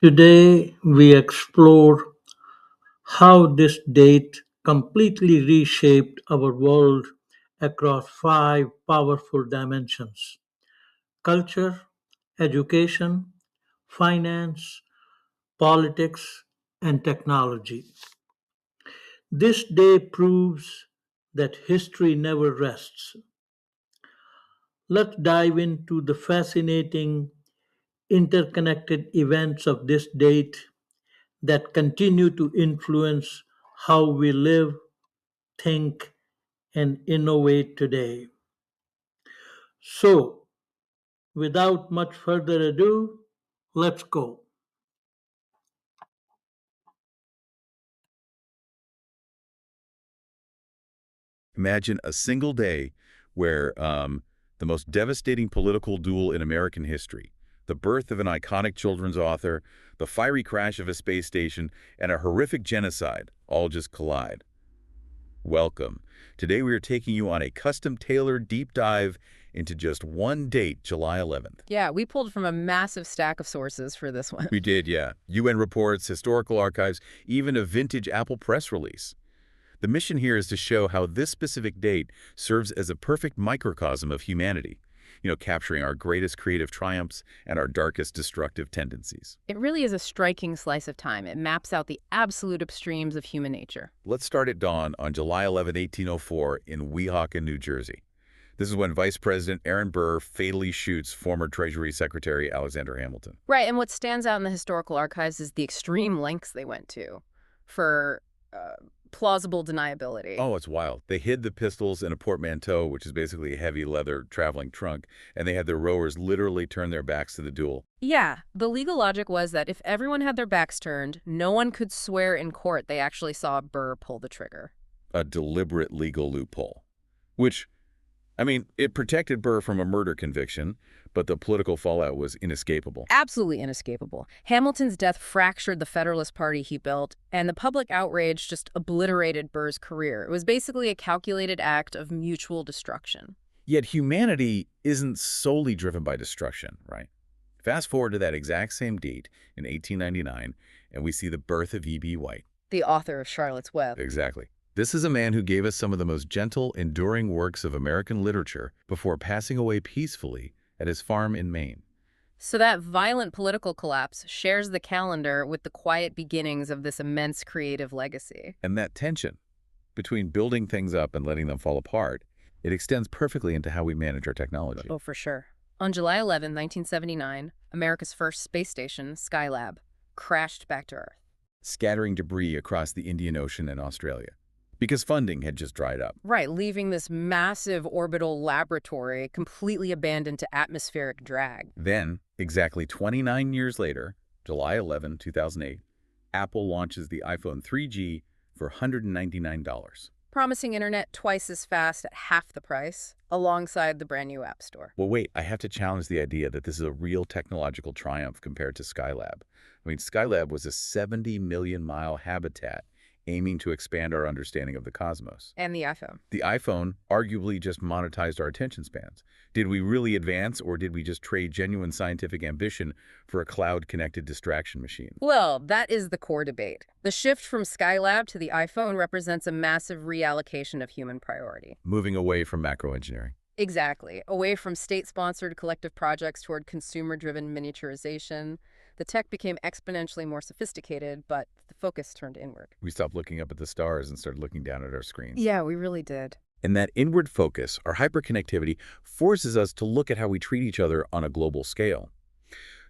Today, we explore how this date completely reshaped our world across five powerful dimensions: culture, education, finance, politics, and technology. This day proves that history never rests. Let's dive into the fascinating interconnected events of this date that continue to influence how we live, think, and innovate today. So, without much further ado, let's go. Imagine a single day where the most devastating political duel in American history, the birth of an iconic children's author, the fiery crash of a space station, and a horrific genocide all just collide. Welcome. Today we are taking you on a custom-tailored deep dive into just one date, July 11th. Yeah, we pulled from a massive stack of sources for this one. We did, yeah. UN reports, historical archives, even a vintage Apple press release. The mission here is to show how this specific date serves as a perfect microcosm of humanity, capturing our greatest creative triumphs and our darkest destructive tendencies. It really is a striking slice of time. It maps out the absolute extremes of human nature. Let's start at dawn on July 11, 1804 in Weehawken, New Jersey. This is when Vice President Aaron Burr fatally shoots former Treasury Secretary Alexander Hamilton. Right, and what stands out in the historical archives is the extreme lengths they went to for plausible deniability. Oh, it's wild. They hid the pistols in a portmanteau, which is basically a heavy leather traveling trunk, and they had their rowers literally turn their backs to the duel. Yeah, the legal logic was that if everyone had their backs turned, no one could swear in court they actually saw Burr pull the trigger. A deliberate legal loophole. Which, it protected Burr from a murder conviction, but the political fallout was inescapable. Absolutely inescapable. Hamilton's death fractured the Federalist Party he built, and the public outrage just obliterated Burr's career. It was basically a calculated act of mutual destruction. Yet humanity isn't solely driven by destruction, right? Fast forward to that exact same date in 1899, and we see the birth of E.B. White. The author of Charlotte's Web. Exactly. This is a man who gave us some of the most gentle, enduring works of American literature before passing away peacefully at his farm in Maine. So that violent political collapse shares the calendar with the quiet beginnings of this immense creative legacy. And that tension between building things up and letting them fall apart, it extends perfectly into how we manage our technology. Oh, for sure. On July 11, 1979, America's first space station, Skylab, crashed back to Earth. Scattering debris across the Indian Ocean and Australia, because funding had just dried up. Right, leaving this massive orbital laboratory completely abandoned to atmospheric drag. Then, exactly 29 years later, July 11, 2008, Apple launches the iPhone 3G for $199. Promising internet twice as fast at half the price, alongside the brand new App Store. Well, wait, I have to challenge the idea that this is a real technological triumph compared to Skylab. Skylab was a 70 million mile habitat aiming to expand our understanding of the cosmos. And the iPhone. The iPhone arguably just monetized our attention spans. Did we really advance, or did we just trade genuine scientific ambition for a cloud-connected distraction machine? Well, that is the core debate. The shift from Skylab to the iPhone represents a massive reallocation of human priority. Moving away from macro engineering. Exactly. Away from state-sponsored collective projects toward consumer-driven miniaturization. The tech became exponentially more sophisticated, but the focus turned inward. We stopped looking up at the stars and started looking down at our screens. Yeah, we really did. And that inward focus, our hyperconnectivity, forces us to look at how we treat each other on a global scale.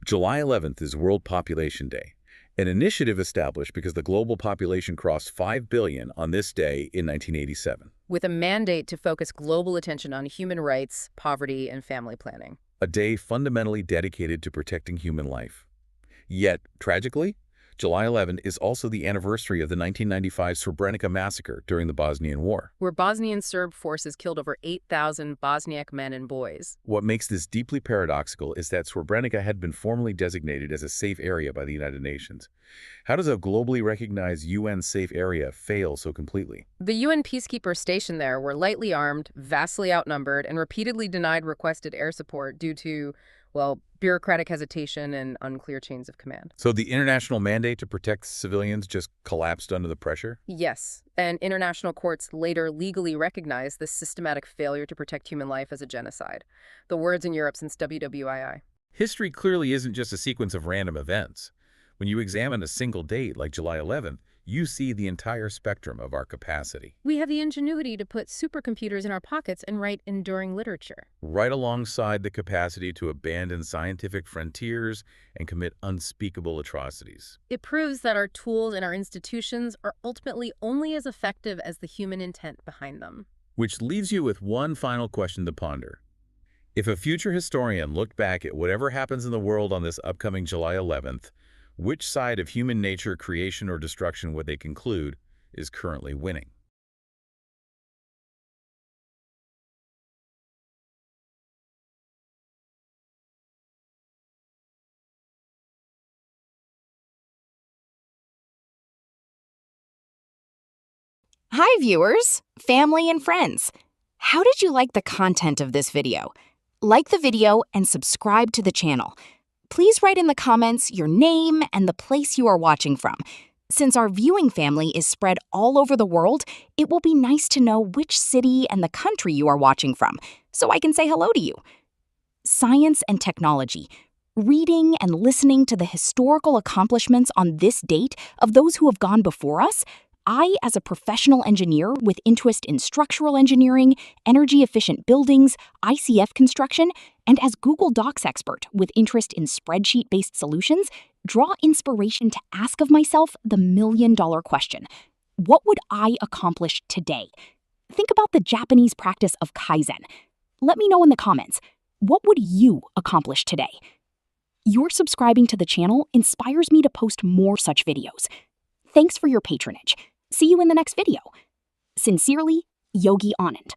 July 11th is World Population Day, an initiative established because the global population crossed 5 billion on this day in 1987. With a mandate to focus global attention on human rights, poverty, and family planning. A day fundamentally dedicated to protecting human life. Yet, tragically, July 11 is also the anniversary of the 1995 Srebrenica massacre during the Bosnian War, where Bosnian Serb forces killed over 8,000 Bosniak men and boys. What makes this deeply paradoxical is that Srebrenica had been formally designated as a safe area by the United Nations. How does a globally recognized UN safe area fail so completely? The UN peacekeepers stationed there were lightly armed, vastly outnumbered, and repeatedly denied requested air support due to, Well, bureaucratic hesitation and unclear chains of command. So the international mandate to protect civilians just collapsed under the pressure? Yes, and international courts later legally recognized this systematic failure to protect human life as a genocide. The words in Europe since WWII. History clearly isn't just a sequence of random events. When you examine a single date like July 11th, you see the entire spectrum of our capacity. We have the ingenuity to put supercomputers in our pockets and write enduring literature. Right alongside the capacity to abandon scientific frontiers and commit unspeakable atrocities. It proves that our tools and our institutions are ultimately only as effective as the human intent behind them. Which leaves you with one final question to ponder. If a future historian looked back at whatever happens in the world on this upcoming July 11th, which side of human nature, creation, or destruction would they conclude is currently winning? Hi viewers, family and friends. How did you like the content of this video? Like the video and subscribe to the channel. Please write in the comments your name and the place you are watching from. Since our viewing family is spread all over the world, it will be nice to know which city and the country you are watching from, so I can say hello to you. Science and technology. Reading and listening to the historical accomplishments on this date of those who have gone before us, I, as a professional engineer with interest in structural engineering, energy-efficient buildings, ICF construction, and as Google Docs expert with interest in spreadsheet-based solutions, draw inspiration to ask of myself the million-dollar question. What would I accomplish today? Think about the Japanese practice of Kaizen. Let me know in the comments. What would you accomplish today? Your subscribing to the channel inspires me to post more such videos. Thanks for your patronage. See you in the next video. Sincerely, Yogi Anand.